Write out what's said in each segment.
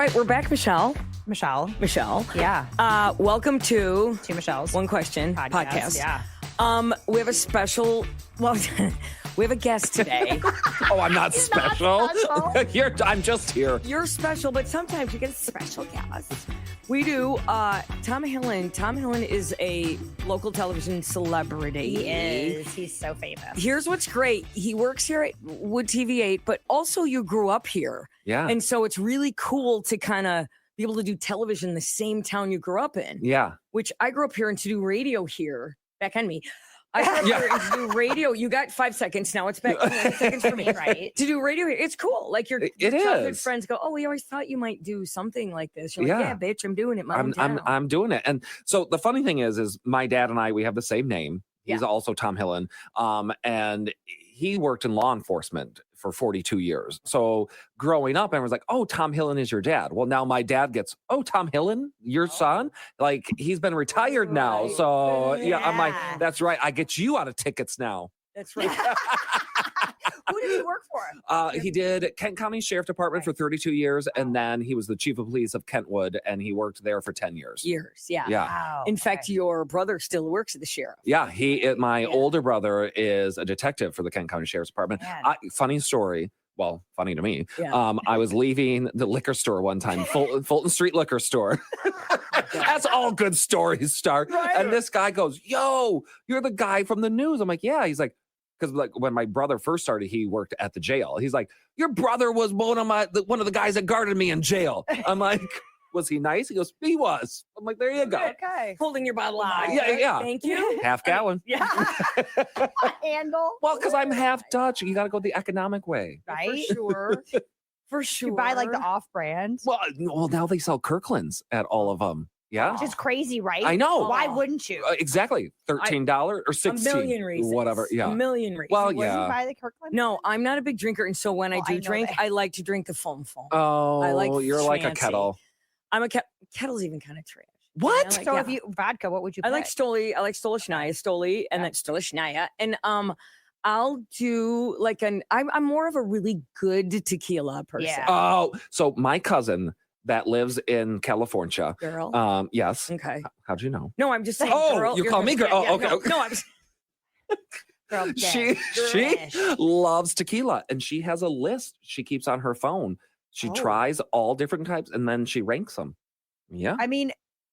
right, we're back, Michelle. Michelle. Yeah. Welcome to Two Michelles. One Question podcast. Yeah. We have a special. Well, we have a guest today. Oh, I'm not special. I'm just here. You're special, but sometimes you get a special guest. We do. Tom Hillen. Tom Hillen is a local television celebrity. He is. He's so famous. Here's what's great. He works here at Wood TV8, but also you grew up here. Yeah. And so it's really cool to kind of be able to do television in the same town you grew up in. Yeah. Which I grew up here and to do radio here. Back on me. I grew up here and to do radio. You got 5 seconds. Now it's back 10 seconds for me. Right. To do radio here. It's cool. Like your It childhood is. friends go, oh, we always thought you might do something like this. You're like, yeah, bitch, I'm doing it. I'm doing it. And so the funny thing is my dad and I, we have the same name. He's also Tom Hillen. And he worked in law enforcement for 42 years. So growing up, everyone's like, oh, Tom Hillen is your dad. Well, now my dad gets, oh, Tom Hillen, your son? Like, he's been retired now. So, I'm like, that's right. I get you out of tickets now. That's right. Who did he work for? He did Kent County Sheriff Department for 32 years, and then he was the chief of police of Kentwood, and he worked there for 10 years. Yeah. Wow. In fact, your brother still works at the sheriff. Yeah, my older brother is a detective for the Kent County Sheriff's Department. Funny story. Well, funny to me. Yeah. I was leaving the liquor store one time, Fulton Street liquor store. That's all good stories start. Right. And this guy goes, yo, you're the guy from the news. I'm like, yeah. He's like, because like when my brother first started, he worked at the jail. He's like, your brother was one of the guys that guarded me in jail. I'm like, was he nice? He goes, he was. I'm like, there you go. Okay. Holding your bottle of wine. Yeah. Thank you. Half gallon. Yeah. Handle. Well, because I'm half Dutch. You got to go the economic way. Right? For sure. You buy like the off-brand. Well, now they sell Kirkland's at all of them. Yeah. Which is crazy, right? I know. Why wouldn't you? Exactly. $13 or $16. A million reasons. Whatever. Yeah. A million reasons. Well, Wouldn't you yeah. buy the Kirkland? No, I'm not a big drinker. And so when I do I know drink, that. I like to drink the foam. Oh, I like you're like a fancy. kettle. I'm a kettle's even kind of trash. What? I like- So yeah. if you vodka, what would you? I like pick? Stoli. I like Stolichnaya, and then Stolichnaya. And I'll do like I'm more of a really good tequila person. Yeah. Oh, so my cousin that lives in California. Girl. Yes. Okay. How'd you know? No, I'm just saying. Oh, girl, you you're call good. me girl. Yeah, Oh, okay. No, I'm just. Girl, She Danish. loves tequila, and she has a list she keeps on her phone. She tries all different types, and then she ranks them. Yeah. I mean,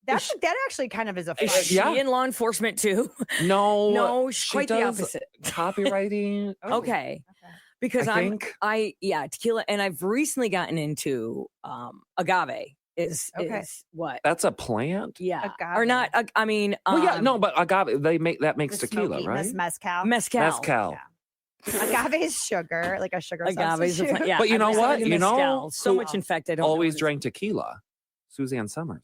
that actually kind of is a fun. Is she in law enforcement too? No. No, she quite the does opposite. Copywriting. Okay. Because I think. tequila, and I've recently gotten into agave. Is what? That's a plant? Yeah. Agave. Or not. I mean. No, but agave, that makes The tequila, smoky- right? Mezcal. Mezcal. Agave is sugar, like a sugar Agave is a substitute. plant. Yeah. But you I've know recently what? done You know mezcal. So who much infected. I don't know Always what it is. drank tequila. Suzanne Summers.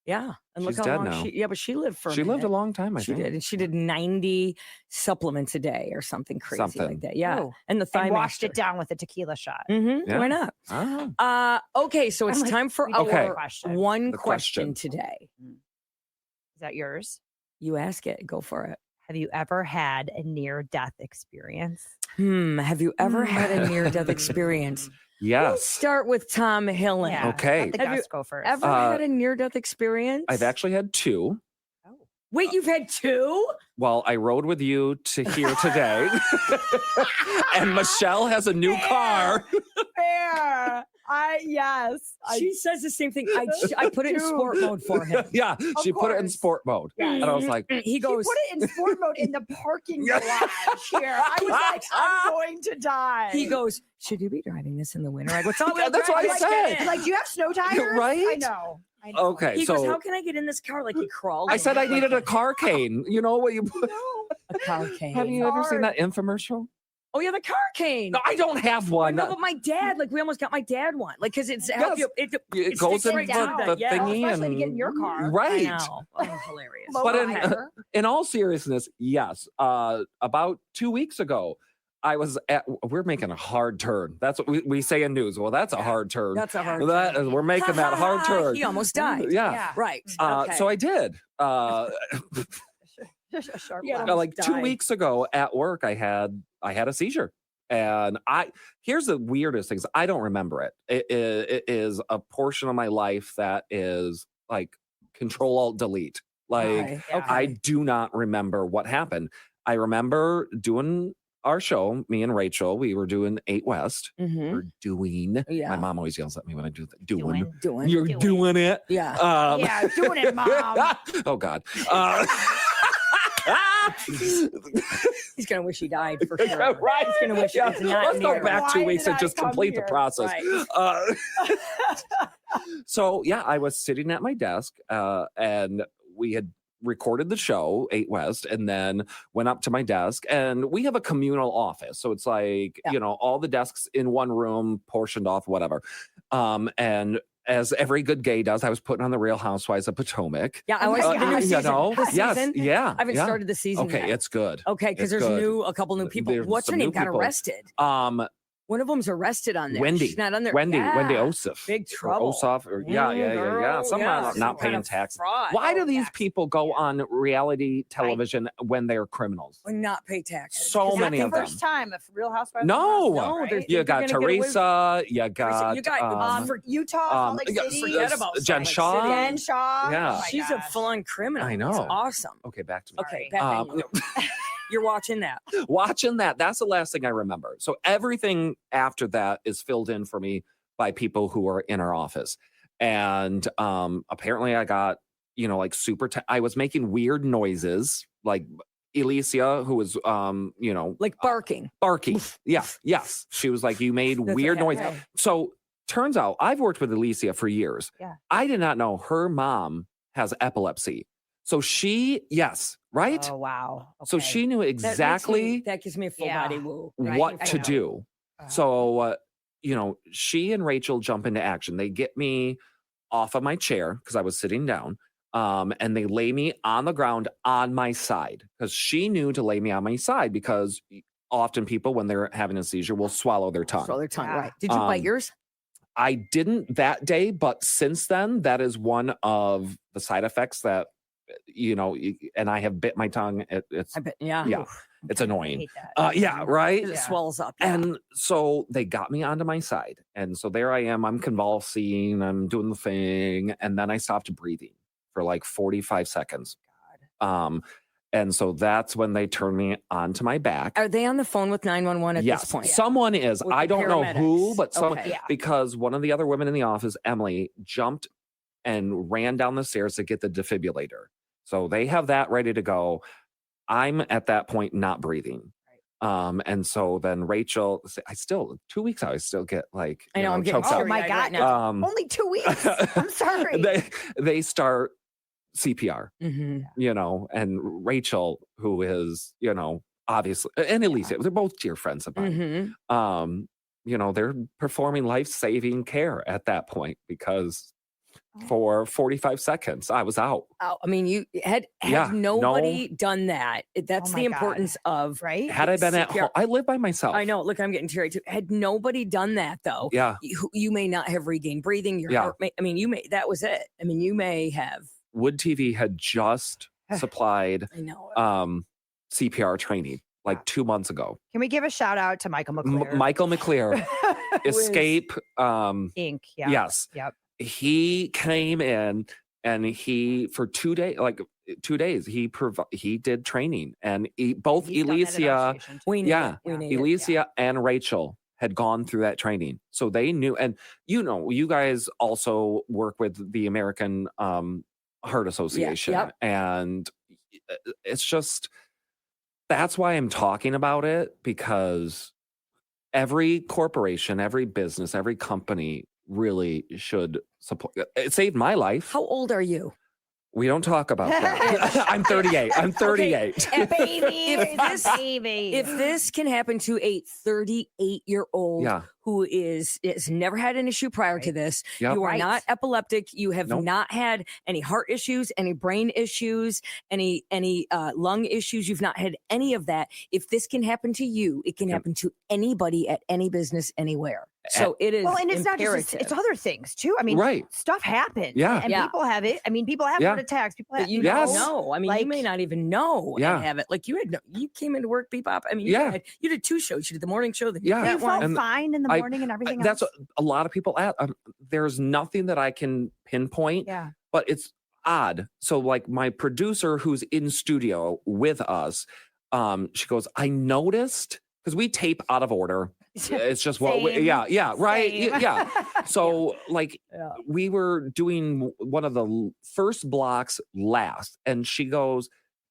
Yeah. And look She's how dead long now. but she lived for She lived a long time, I She think. did. And she did 90 supplements a day or something crazy like that. Yeah. Oh. And the thigh And washed it down with a tequila shot. Mm-hmm. Yeah. Why not? Oh. Okay, so it's time for our one The question question. today. Is that yours? You ask it. Go for it. Have you ever had a near-death experience? Have you ever had a near-death experience? Yes. Let's start with Tom Hillen. Yeah, Okay. let the Have you guests go first. Ever had a near-death experience? I've actually had two. Wait, you've had two? Well, I rode with you to here today. And Michelle has a new car. Fair. Yes. She says the same thing. I put it in sport mode for him. Yeah, she put it in course. sport mode. Yes. And I was like, He goes, She put it in sport mode in the parking garage here. I was like, I'm going to die. he goes, should you be driving this in the winter? I go, it's all Yeah, that's what I said. I'm like, do you have snow tires? Right? I know. okay, He so goes, how can I get in this car? Like he crawled. I said I needed a car cane. You know what you put? a car cane. Have you ever seen hard. that infomercial? Oh, yeah, the car cane. No, I don't have one. No, but my dad, like we almost got my dad one. Like, because it's help you. It it goes sticks in right the, down. the Yeah. thingy Especially and to get in your car. Right. I know. Oh, hilarious. But Low in all seriousness, yes. About 2 weeks ago, I was we're making a hard turn. That's what we say in news. Well, that's a hard turn. That's a hard turn. We're making that hard turn. He almost died. Yeah. Right. Okay. So I did. A sharp Yeah. laugh. Like 2 died. weeks ago at work, I had a seizure. And here's the weirdest things. I don't remember it. It is a portion of my life that is like Control Alt Delete. Like Okay. I do not remember what happened. I remember doing our show, me and Rachel. We were doing 8 West. Mhm. We're doing. Yeah. My mom always yells at me when I do that. Doing. You're Doing it. Yeah. Yeah, doing it, Mom. Oh God. He's gonna wish he died for sure. Right. He's gonna wish he was not Let's go near. back 2 Why weeks did and I just come complete the here? process. Right. So yeah, I was sitting at my desk and we had recorded the show 8 West and then went up to my desk, and we have a communal office. So it's like, Yeah. all the desks in one room, portioned off, whatever. And as every good gay does, I was putting on the Real Housewives of Potomac. Yeah, I always Oh see the my new God. season. The yes, season? yeah. I haven't yeah. started the season Okay, yet. it's good. Okay, because It's there's good. a couple new people. There's What's her some name? new Got people. arrested. One of them's arrested on there. Wendy. She's not on there. Wendy Yeah. Ossoff. Big Or trouble. Ossoff, or yeah. Girl, Some yeah, are some not kind paying of tax. fraud. Why do these tax. people go on reality television when they're criminals? Or not pay taxes. So 'Cause many I of think them. First time if Real Housewives. No. No, there's- You They're got gonna get away with- Teresa. You got. You got For Utah, Salt Lake yeah, City. forget about Jen Salt Lake Shaw. City. Jen Shaw. Yeah. Oh my She's a gosh. full-on criminal. I It's know. awesome. Okay, back to me. Okay, Sorry. back on you. You're watching that. Watching that, that's the last thing I remember. So everything after that is filled in for me by people who are in our office. And apparently I got, like I was making weird noises, like Alicia, who was, Like barking. barking. Yeah, yes. She was like, you made That's weird okay. noise. So turns out I've worked with Alicia for years. Yeah. I did not know her mom has epilepsy. So yes, right? Oh wow. So Okay. she knew That makes me- exactly that gives me a full Yeah. body woo. what right? to I know. do. So, she and Rachel jump into action. They get me off of my chair because I was sitting down. And they lay me on the ground on my side because she knew to lay me on my side because often people, when they're having a seizure, will swallow their tongue. Swallow their tongue, Yeah. right. Did you bite yours? I didn't that day, but since then, that is one of the side effects that, and I have bit my tongue. It's I bet. Yeah. yeah, it's I annoying. hate that. Yeah, right. It Yeah. swells up. Yeah. And so they got me onto my side. And so there I am. I'm convulsing. I'm doing the thing. And then I stopped breathing for like 45 seconds. And so that's when they turned me onto my back. Are they on the phone with 911 at Yes, this point? someone is. With I the don't know who, paramedics. but someone, Okay. Yeah. because one of the other women in the office, Emily, jumped and ran down the stairs to get the defibrillator. So they have that ready to go. I'm at that point not breathing. And so then Rachel, 2 weeks out, I still get like, I know, I'm getting choked Oh up. my teary-eyed right God. now. Only 2 weeks. I'm sorry. They start CPR, Mhm. and Rachel, who is, obviously, and Alicia, they're both dear friends of mine. Mhm. They're performing life-saving care at that point because for 45 seconds, I was out. Oh, I mean, you had Yeah, nobody done that. That's Oh the my God. importance of. Right? Had I been at CPR. home, I live by myself. I know. Look, I'm getting teary too. Had nobody done that though, Yeah. you may not have regained breathing. Your Yeah. heart may. I mean, you may. That was it. I mean, you may have. Wood TV had just supplied I know. CPR training like 2 months ago. Can we give a shout out to Michael McClure? Michael McClear, Escape. Inc. Yeah. Yes. Yep. He came in and he for 2 days, he did training, and both He's done that at our Alicia, station, too. we need yeah, it. We need it. Alicia and Rachel had gone through that training, so they knew. And you guys also work with the American Heart Association, yep. and it's just that's why I'm talking about it, because every corporation, every business, every company really should support. It saved my life. How old are you? We don't talk about that. I'm 38. I'm 38. Baby, If it's this- a baby. If this can happen to a 38-year-old Yeah. who has never had an issue prior to Right. this, Yep. you are Right. not epileptic, you have Nope. not had any heart issues, any brain issues, any lung issues, you've not had any of that. If this can happen to you, it can Yep. happen to anybody at any business anywhere. So it is Well, and it's not just imperative. it's other things too. I mean, Right. stuff happens. Yeah. And Yeah. people have it. I mean, people have Yeah. heart attacks. People have That you Yes. don't know. I mean, you may like- not even know Yeah. and have it. Like you came into work, bebop. I mean, Yeah. you did 2 shows. You did the morning show, then you Yeah. did you that one. felt And fine in the morning and everything That's else. a lot of people ask. There's nothing that I can pinpoint, Yeah. but it's odd. So like my producer who's in studio with us, she goes, I noticed because we tape out of order. It's just what we, Same. yeah, right. Same. Yeah. So like Yeah. we were doing one of the first blocks last, and she goes,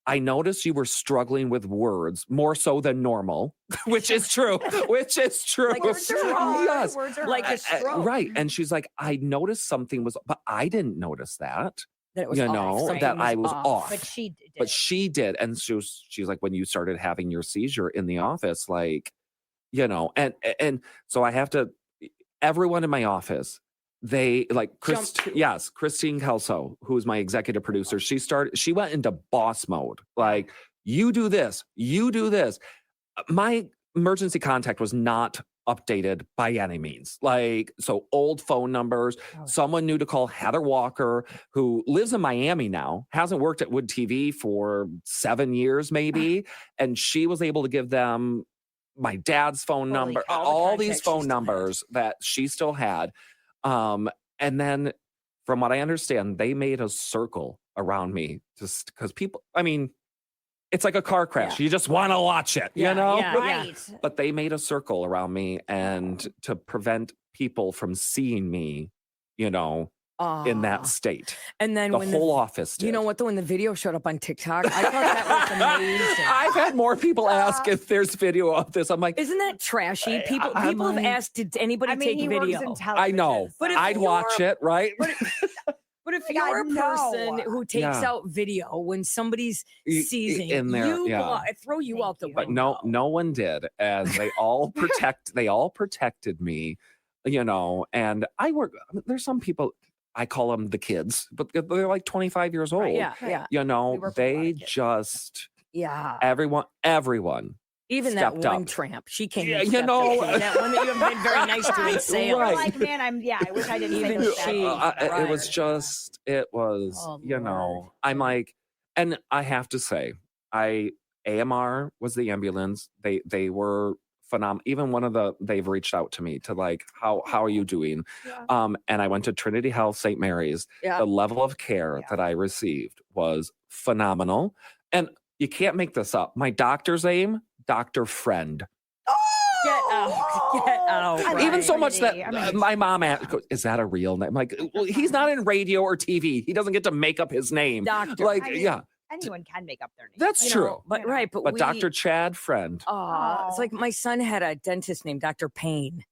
I noticed you were struggling with words more so than normal, which is true. Which is true. Like a Words are hard. Yes. Words are Like hard. a stroke. Right. And she's like, I noticed something was, but I didn't notice that, That it was you off. know, Something that I was off. But she did. But she did. And she's like, when you started having your seizure in the office, like, you know, and so I have to, everyone in my office, they like Christine Kelso, who is my executive producer. She went into boss mode. Like, you do this. My emergency contact was not updated by any means. Like, so old phone numbers. Someone new to call Heather Walker, who lives in Miami now, hasn't worked at Wood TV for 7 years, maybe. And she was able to give them my dad's phone Holy number, cow, the all these contacts she phone still had. numbers that she still had. And then from what I understand, they made a circle around me just because people, I mean, it's like a car crash. Yeah. You just want to watch it, you know? yeah. Right. But they made a circle around me and to prevent people from seeing me, you know, in that state. And then The when whole office did. you know what, though, when the video showed up on TikTok, I thought that was amazing. I've had more people ask if there's video of this. I'm like, Isn't that trashy? People I'm have like- asked, did anybody I mean, take he video? works in television. I know, But if I'd watch it, right? But if Like, you're a I person know. who takes Yeah. out video when somebody's Y- seizing in there, you, yeah. I throw you Thank out the you. But window. no one did, as they all protected me, you know. And there's some people, I call them the kids, but they're like 25 years old. Right, yeah, Right. yeah, You We know, work with a lot of they kids. just yeah. everyone. Even that stepped one up. tramp, she came. Yeah, and you stepped know. up to you. That one that you haven't been very nice to in Right. sales. Right. Like, man, I wish I didn't say Even those she- bad things. It was Right. just, it was, Oh, you know, Lord. I'm like, and I have to say, AMR was the ambulance. They were phenomenal. Even they've reached out to me to like, how are you doing? Yeah. And I went to Trinity Health, St. Mary's. Yeah. The level of care Yeah. that I received was phenomenal. And you can't make this up. My doctor's name, Dr. Friend. Get out. Get out. I love Even so much that Trinity. I mean, my mom asked, is that a real name? I'm like, well, he's not in radio or TV. He doesn't get to make up his name. Doctor. Like, I mean, yeah, anyone can make up their name. that's You true. know, but You know. right, but But we, Dr. Chad Friend. It's Oh. like my son had a dentist named Dr. Payne.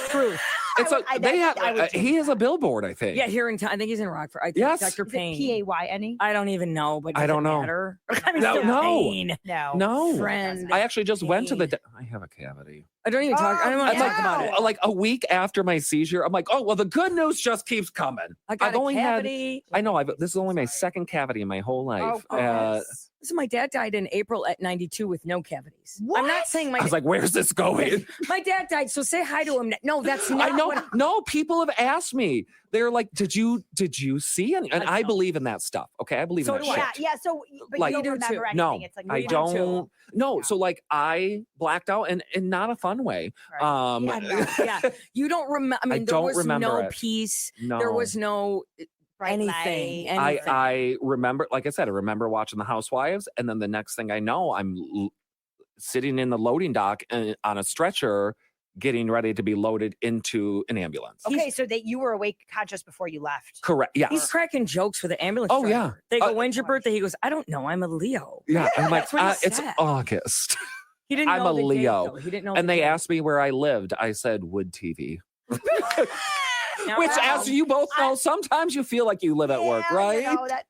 Truth. It's he has a billboard, I think. Yeah, here in town. I think he's in Rockford. I think Yes. Dr. Is it Payne. P-A-Y-N-E? I don't even know, but I does don't it know. matter? I mean, No, still no. Payne. No. No. Friend. I actually just went to the. Payne. I have a cavity. I don't even talk. I don't want to Oh, talk about it. wow. Like a week after my seizure, I'm like, oh well, the good news just keeps coming. I got I've a only had- cavity. I know. This is only my second cavity in my whole life. Oh, goodness. So my dad died in April at 92 with no cavities. I'm What? not saying my I was like, where's this going? my dad died. So say hi to him. No, that's not. I know. what- No, people have asked me. They're like, did you see any? And I I don't. believe in that stuff. Okay, I believe So in that do I. shit. Yeah, yeah. So, but Like- you You don't do too. remember anything. No, It's like I you do don't. too. No, Yeah. so like I blacked out and in not a fun way. Right. Yeah, no. Yeah, you don't remember. I mean, there don't was remember no it. peace. no, There was no Bright anything. light. anything. I remember, like I said, I remember watching The Housewives, and then the next thing I know, I'm sitting in the loading dock and on a stretcher, getting ready to be loaded into an ambulance. Okay, so that you were awake, conscious before you left. Correct. Yes. He's cracking jokes with the ambulance. Oh, driver. yeah. They go, Uh, "When's your birthday?" He goes, "I don't know. I'm a Leo." Yeah. And I'm like, That's what he it's said. August. He didn't I'm know a the date, Leo. though. He didn't know. And the they date. asked me where I lived. I said Wood TV. Not Which, wrong. as you both know, sometimes you feel like you live at work, Yeah, right? You know, that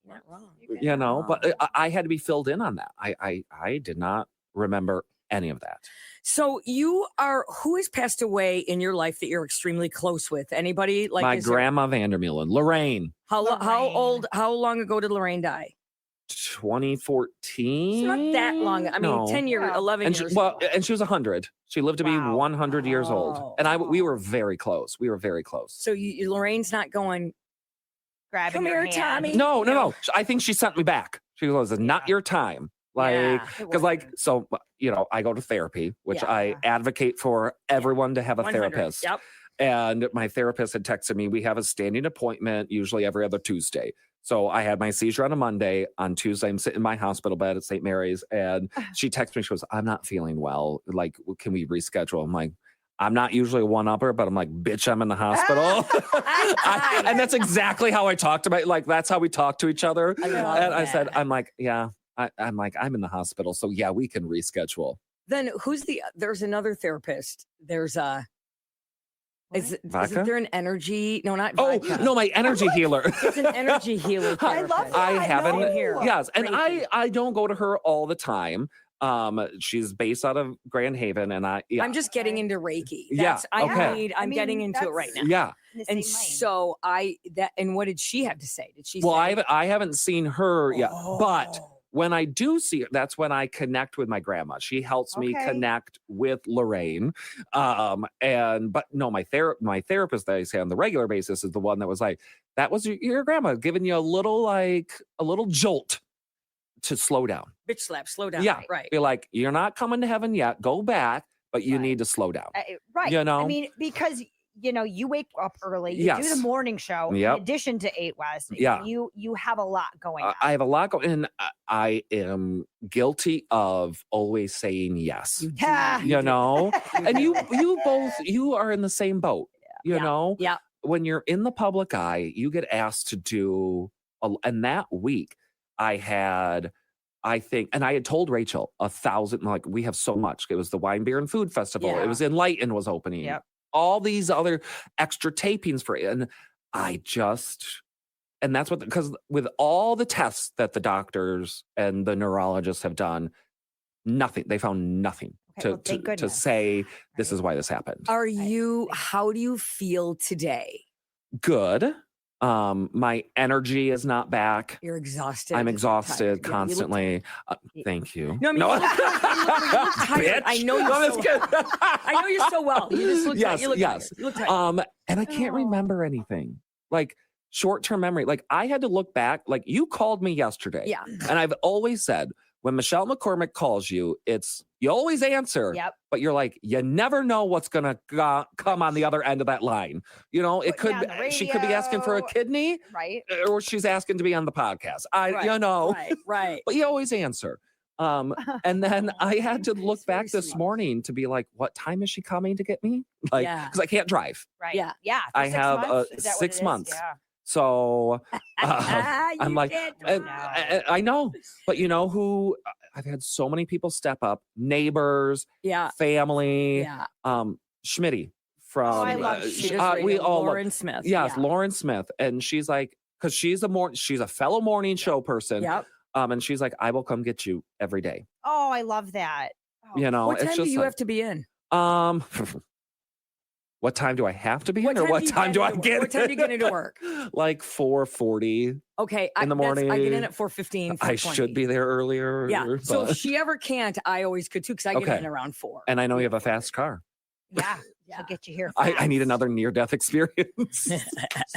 Not wrong. You know, but I had to be filled in on that. I did not remember any of that. So who has passed away in your life that you're extremely close with? Anybody? Like My is there- grandma Vandermeulen, Lorraine. how Lorraine. old? How long ago did Lorraine die? 2014. It's not that long. I mean, No. 10 years, Yeah. 11 And years. and she was 100. She lived to be Wow. 100 years old. And we Oh. were very close. We were very close. So Lorraine's not going, Grabbing come your here, hand. Tommy. No. I think she sent me back. She goes, it's not Yeah. your time. Like, Yeah. because so, I go to therapy, which Yeah. I advocate for everyone to have a 100. therapist. Yep. And my therapist had texted me, we have a standing appointment, usually every other Tuesday. So I had my seizure on a Monday. On Tuesday, I'm sitting in my hospital bed at St. Mary's. And she texted me, she goes, I'm not feeling well. Like, can we reschedule? I'm like, I'm not usually a one-upper, but I'm like, bitch, I'm in the hospital. And that's exactly how I talked about it. Like, that's how we talk to each other. I love And I said, that. I'm like, yeah. I'm in the hospital. So yeah, we can reschedule. Then there's another therapist. There's isn't Vodka? there an energy? No, not Oh, vodka. no, my energy healer. It's an energy healer. I love therapist. that. I haven't. No. Here. Yes. And Reiki. I don't go to her all the time. She's based out of Grand Haven, and I'm just getting into Reiki. Yeah, That's, okay. I'm getting into it right now. yeah. In the And same lane. so and what did she have to say? Did she Well, say? I haven't seen her yet, but Oh. when I do see her, that's when I connect with my grandma. She helps me Okay. connect with Lorraine. But no, my therapist that I say on the regular basis is the one that was like, that was your grandma giving you a little jolt to slow down. Bitch slap, slow down. Yeah. Right. Be like, you're not coming to heaven yet. Go back, but you Right. need to slow down. Right. You know? I mean, because you wake up early, you do Yes. the morning show Yep. in addition to 8 West. Yeah. You have a lot going on. I have a lot going, and I am guilty of always saying yes. You do. Yeah. You know, and do. you are in the same boat. You Yeah. know, Yeah. when you're in the public eye, you get asked to do. And that week, I think, and I had told Rachel 1,000. Like, we have so much. It was the Wine, Beer, and Food Festival. Yeah. It was Enlighten was opening. Yep. All these other extra tapings for it, and and that's what, because with all the tests that the doctors and the neurologists have done, nothing. They found nothing Okay, well, to thank goodness. say this is Right. why this happened. How do you feel today? Good. My energy is not back. You're exhausted. I'm Tired. exhausted Yeah, you look constantly. Thank you. No, I mean, you look tired. I Bitch. know you No, so that's good. I know you so well. You just look Yes, you look yes. tired. You look tired. And I can't Oh. remember anything. Like, short-term memory. Like, I had to look back. Like, you called me yesterday. Yeah. And I've always said, when Michelle McCormick calls you, you always answer. Yep. But you're like, you never know what's gonna come on the other end of that line. You know, it Putting could you on the she could be asking for a radio. kidney, Right. or she's asking to be on the podcast. Right, You know, Right. but you always answer. And then I had to look It's very back this sweet. morning to be like, what time is she coming to get me? Like, Yeah. because I can't drive. Right. Yeah. Yeah. I For 6 have, months? Is that what 6 it is? months. Yeah. So I'm You like, did. I know, but you know who? I've had so many people step up, neighbors, Yeah. family, Yeah. Schmitty from, I love She Schmitty. does we radio. all love, Lauren Smith. yes, Yeah. Lauren Smith. And she's like, because she's a fellow morning show person. Yep. And she's like, I will come get you every day. Oh, I love that. Oh, You know, What it's time do just you like, have to be in? what time do I have to be in, or time what do you time get do I into get? work? What time do you get into work? Like 4:40. Okay. In the I get in morning. at 4:15. I should be there earlier. Yeah. So but- if she ever can't, I always could too, because I get Okay. in around 4. and I know you have a fast car. Yeah. Yeah. She'll get you here. I need fast. another near-death experience. Just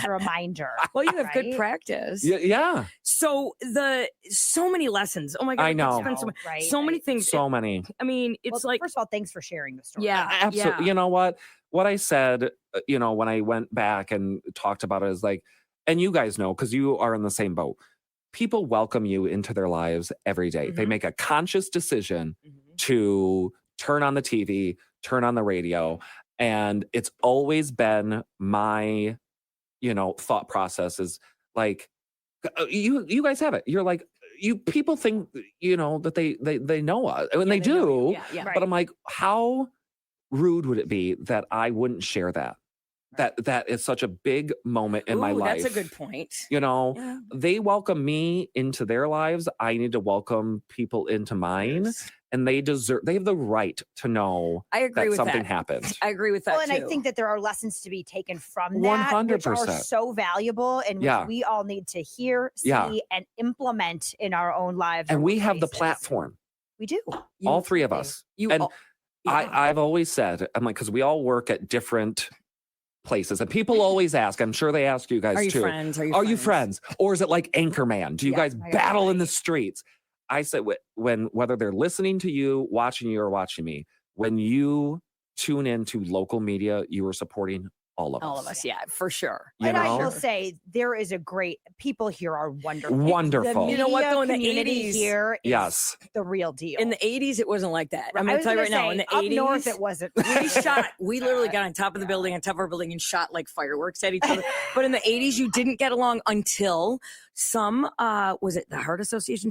a reminder. Well, you have good Right? practice. Yeah. So so many lessons. Oh my God. I we could know. spend Right. so many things. So many. I mean, it's Well, like, first of all, thanks for sharing the story. yeah. Absolutely. Yeah. You know what? What I said, when I went back and talked about it is like, and you guys know, because you are in the same boat. People welcome you into their lives every day. They Mhm. make a conscious decision Mhm. to turn on the TV, turn on the radio. And it's always been my, thought process is like, you guys have it. You're like, people think, that they know us, and Yeah, they know do. you. Yeah. Yeah. Right. But I'm like, how rude would it be that I wouldn't share that? That is such a big moment in my Ooh, life. That's a good point. Yeah. They welcome me into their lives. I need to welcome people into mine. Yes. and they have the right to know I agree that with something that. happened. I agree with that Well, and too. I think that there are lessons to be taken from that, which are 100%. so valuable and which Yeah. we all need to hear, see, Yeah. and implement in our own lives. And or we have the workplaces. platform, We do. all three of Absolutely. us. You And all- yeah. I've always said, I'm like, because we all work at different places, and people always ask, I'm sure they ask you guys Are you too, friends? are you friends? Or is it like Anchorman? Do you Yeah. guys Oh, yeah, battle in the right. streets? I said, whether they're listening to you, watching you, or watching me, when you tune into local media, you are supporting all of us. All of us, yeah, for sure. You And I know? will say there is a great people here are wonderful. Wonderful. The You know what, media though, in the community 80s here is Yes. the real deal. In the 80s, it wasn't like that. I'm I going to was tell you gonna right now, in say, the up 80s, north it wasn't. we literally got on top of the building, on top of our building, and shot like fireworks at each other. But in the 80s, you didn't get along until was it the Heart Association?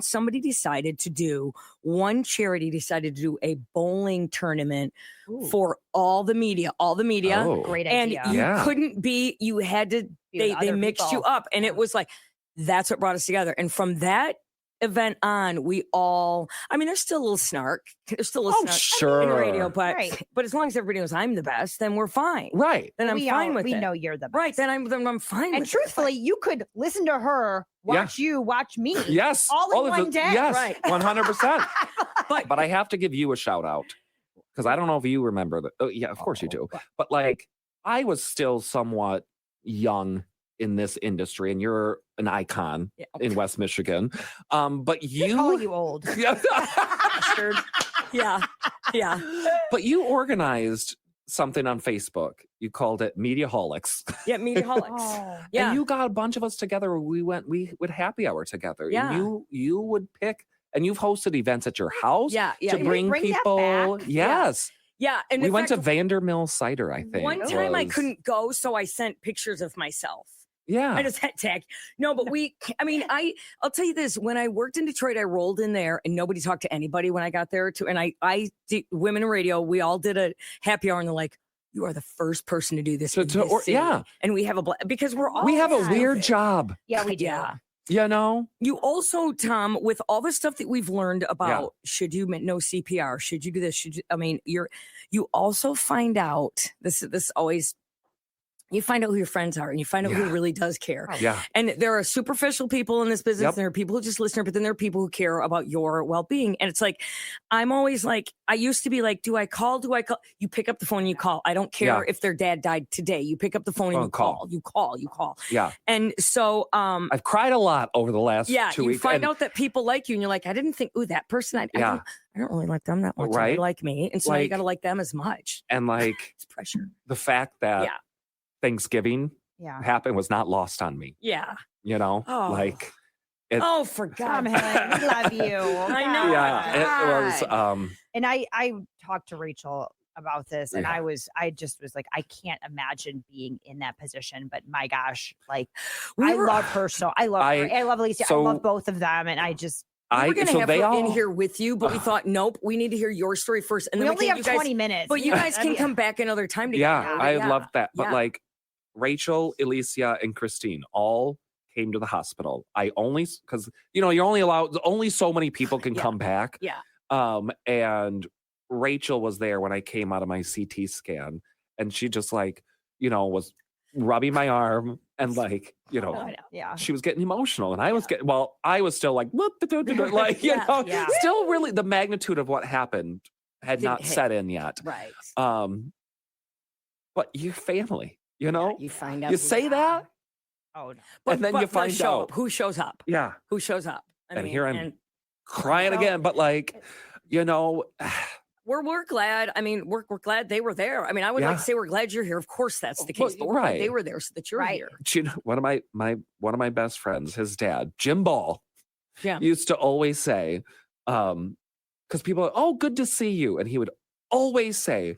One charity decided to do a bowling tournament Ooh, for all the media. Oh. great And idea. you Yeah. couldn't be, you had to, Be with they other mixed you people. up. And it was like, that's what brought us together. And from that event on, we all, I mean, there's still a little snark. There's still a Oh, snark in the radio, sure. but, Right. but as long as everybody knows I'm the best, then we're fine. Right. Then I'm we fine all- with we it. know you're the best. Right. Then I'm fine And with truthfully, you could listen to her, Yeah. watch you, watch me. Yes. All in Oh, one day. Yes. Right. 100%. But But I have to give you a shout out because I don't know if you remember that. Oh, yeah, of course you do. But like, I was still somewhat young in this industry, and you're an icon Yeah. in West Michigan. But They call you, you old. yeah, bastard. Yeah. Yeah. but you organized something on Facebook. You called it Mediaholics. Yeah. Mediaholics. Oh. Yeah. And you got a bunch of us together. We would happy hour together. Yeah. And you would pick, and you've hosted events at your house Yeah. Yeah. to Can we bring bring that people. back? Yes. Yeah. And We in went fact, to Vandermill Cider, I think. one time I was- couldn't go, so I sent pictures of myself. Yeah. I just had tag. No, but I'll tell you this. When I worked in Detroit, I rolled in there and nobody talked to anybody when I got there too. And I did Women in Radio. We all did a happy hour and they're like, you are the first person to do this. in this city." Yeah. And we have because we're all We have a stupid. weird job, Yeah, we do. Yeah. you know? You also, Tom, with all the stuff that we've learned about, should you know CPR? Should you do this? You also find out this always. You find out who your friends are and you find out who Yeah. really does care. Yeah. And there are superficial people in this business, Yep. and there are people who just listen, but then there are people who care about your well-being. And it's like, I'm always like, I used to be like, do I call? You pick up the phone and you call. I don't care Yeah. if their dad died today. You pick up the phone and you Call. call. You call. Yeah. And so, I've cried a lot over the last 2 you weeks. find and- out that people like you and you're like, I didn't think, ooh, that person, I Yeah. don't really like them that much. They Right. like me. And so now you Like- got to like them as much. And like It's pressure. the fact that Yeah. Thanksgiving Yeah. happened was not lost on me, Yeah. you know? Oh. Like, It- Oh, for Tom God. Hillen, we love you. I know. yeah, it was, God. And I talked to Rachel about this and Yeah. I just was like, I can't imagine being in that position, but my gosh, like We I were- love her so I love her. I love Alicia. so- I love both of them. And I just We're going to so have they her all in here with you, but we thought, nope, we need to hear your story first. And we then only can, have you 20 guys, minutes. but you guys I can mean, come back another time together. Yeah, I Yeah. loved that. But Yeah. like Rachel, Alicia, and Christine all came to the hospital. I only, because you're only allowed, only so many people can Yeah. come back. Yeah. And Rachel was there when I came out of my CT scan, and she just like, was rubbing my arm and like, I know. yeah. she was getting emotional, and I was I was still like, like, Yeah. Yeah. still really the magnitude of what happened had Didn't not hit. set in yet. Right. But your family, You find out. you who say they that, are. Oh no. and then you find show out. up. Who shows up. Yeah. Who shows up. And here I'm and crying Well, again, but like, we're glad. I mean, we're glad they were there. I mean, I would like Yeah. to say we're glad you're here. Of course, that's the Well, case. But we're glad right. they were there so that you're Right. here. one of my best friends, his dad, Jim Ball, Yeah. used to always say, because people are, oh, good to see you. And he would always say,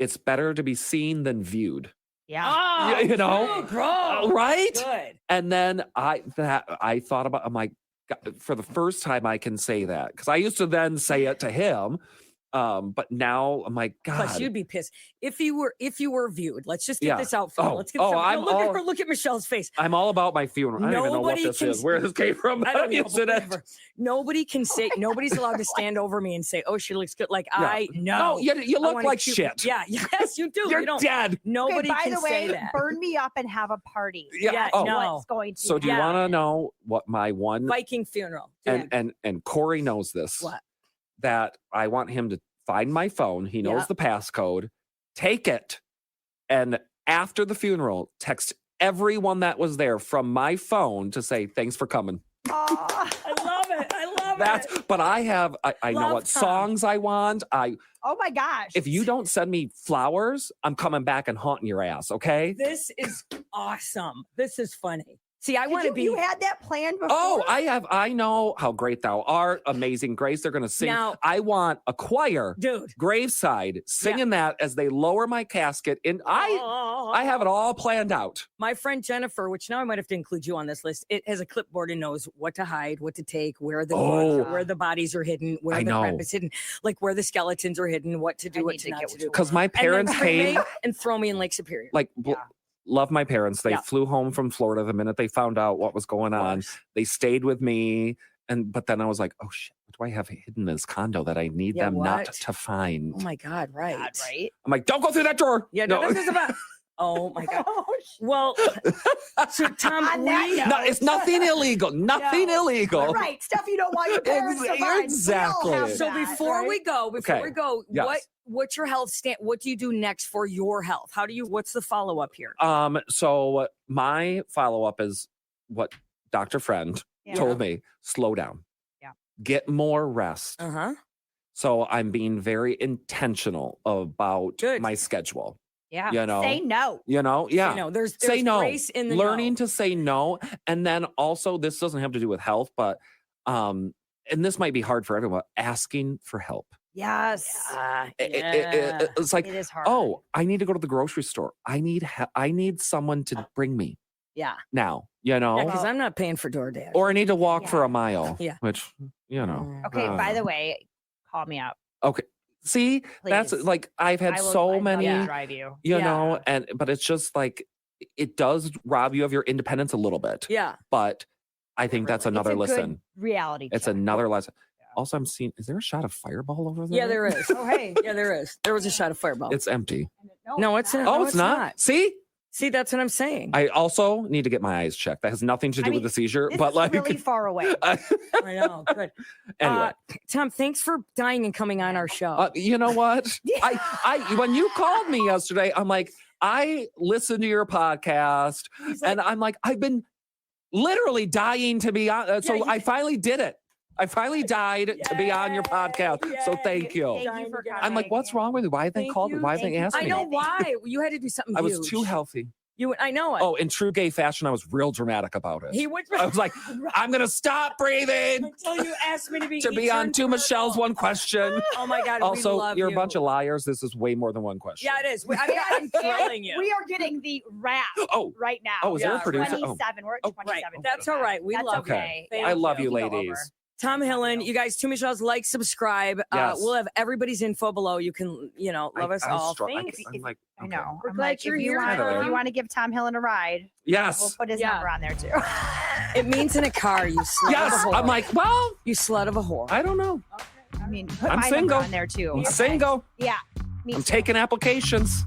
it's better to be seen than viewed. Yeah. Yeah, you know? good, bro. Right? Good. And then I thought about, I'm like, God, for the first time I can say that. Because I used to then say it to him. But now I'm like, God. Plus, you'd be pissed if you were viewed. Let's just get Yeah. this out for you. Oh, Let's get this oh, out. I'm Look all- at her. Look at Michelle's face. I'm all about my funeral. I don't even know what Nobody this can- is. Where this came from. I don't know, used but it. whatever. Nobody can say. Nobody's allowed to stand over me and say, "Oh, she looks good." Like I know. No, you I look wanna like keep- shit. Yeah. Yes, you do. You're you don't. dead. Nobody by can the say way, that. burn me up and have a party. Yeah. Yeah, Oh. no. What's going to So do you Yeah. want to know what my one Viking funeral. and Corey knows this. What? That I want him to find my phone. He knows Yeah. the passcode. Take it, and after the funeral, text everyone that was there from my phone to say thanks for coming. Aw. I love it. I love it. But I know Love what Tom. songs I want. Oh my gosh. If you don't send me flowers, I'm coming back and haunting your ass. Okay. This is awesome. This is funny. See, I Did want to you, be. you had that planned before? Oh, I know how great thou art, amazing grace. They're gonna sing. Now- I want a choir, Dude. graveside, singing that as they lower my casket. And I have it all planned out. My friend Jennifer, which now I might have to include you on this list, it has a clipboard and knows what to hide, what to take, where the Oh. where the bodies are hidden, where I the know. crap is hidden, like where the skeletons are hidden, what to do, I what need to to not get to with do. you. Because my And then parents bring paid me and throw me in Lake Superior. like love my parents. They Yeah. flew home from Florida the minute they found out what was going Of on. course. They stayed with me. But then I was like, oh shit, what do I have hidden in this condo that I need Yeah, them not what? to find? Oh my God, right. God, right? I'm like, don't go through that door. Yeah, no, this is about. Oh my God. Oh, Well, so Tom, On that we, note- No, it's nothing illegal. Nothing No. illegal. right. Stuff you don't want your parents to find. Exactly. We all have so that, before right? we go, Yes. what's your health stand? What do you do next for your health? What's the follow up here? So my follow-up is what Dr. Friend Yeah. told me, slow down. Yeah. Get more rest. Uh-huh. So I'm being very intentional about Good. my schedule. Yeah. You know. Say no. Yeah. You know, there's Say no. grace in the Learning no. to say no. And then also, this doesn't have to do with health, but and this might be hard for everyone, asking for help. Yes. It's like, It is hard. oh, I need to go to the grocery store. I need someone to bring me Yeah. now, you know, Because I'm not paying for DoorDash. or I need to walk for Yeah. a mile, Yeah. which, you know. Mm. Okay. By uh, the way, call me up. Okay. See, that's Please. like, I've had I will- so I'd love many, to drive you. you Yeah. know, but it's just like, it does rob you of your independence a little bit, Yeah. but I think that's It's another a good lesson. reality. It's check. another lesson. Also, I'm seeing, is there a shot of Fireball over there? Yeah, there is. Oh, hey. Yeah, there is. There was a shot of Fireball. It's empty. No, it's not. Oh, No, it's not? See? See, that's what I'm saying. I also need to get my eyes checked. That has nothing to do I with mean, the seizure, This but is like, really far away. I know. Good. anyway, Tom, thanks for dying and coming on our show. you know what? I when you called me yesterday, I'm like, I listened to your podcast, and I'm like, I've been literally dying to be on. So Yeah, I finally did it. I finally died to be on your podcast. So thank you. Thank you for coming. I'm like, what's wrong with you? Why have they Thank called me? you. Why have they Thank you. asked I me? know why. You had to do something I was huge. too healthy. I know it. Oh, in true gay fashion, I was real dramatic about it. He went I was like, I'm gonna stop breathing until you asked me to be to be on Two Michelle's One Question. Oh my God. Also, we love you're you. a bunch of liars. This is way more than one question. Yeah, it is. I'm thrilling you. We are getting the wrap Oh, right now. oh, is there Yeah, a producer? Oh, 27. We're at Oh, 27. right. That's all right. We That's love okay. you. I love you, Keep it over. ladies. Tom Hillen, you guys, Two Michelle's, like, subscribe. Yes. We'll have everybody's info below. You can, love us all. Thanks. I'm like, I okay. know. We're I'm glad like, you're if here, Tom. you want to give Tom Hillen a ride, we'll Yes. put his Yeah. number on there too. It means in a car, you slut Yes. of a whore. I'm like, well, You slut of a whore. I don't know. I mean, put I'm my number single. on there too. I'm Okay. single. Yeah. Me I'm too. taking applications.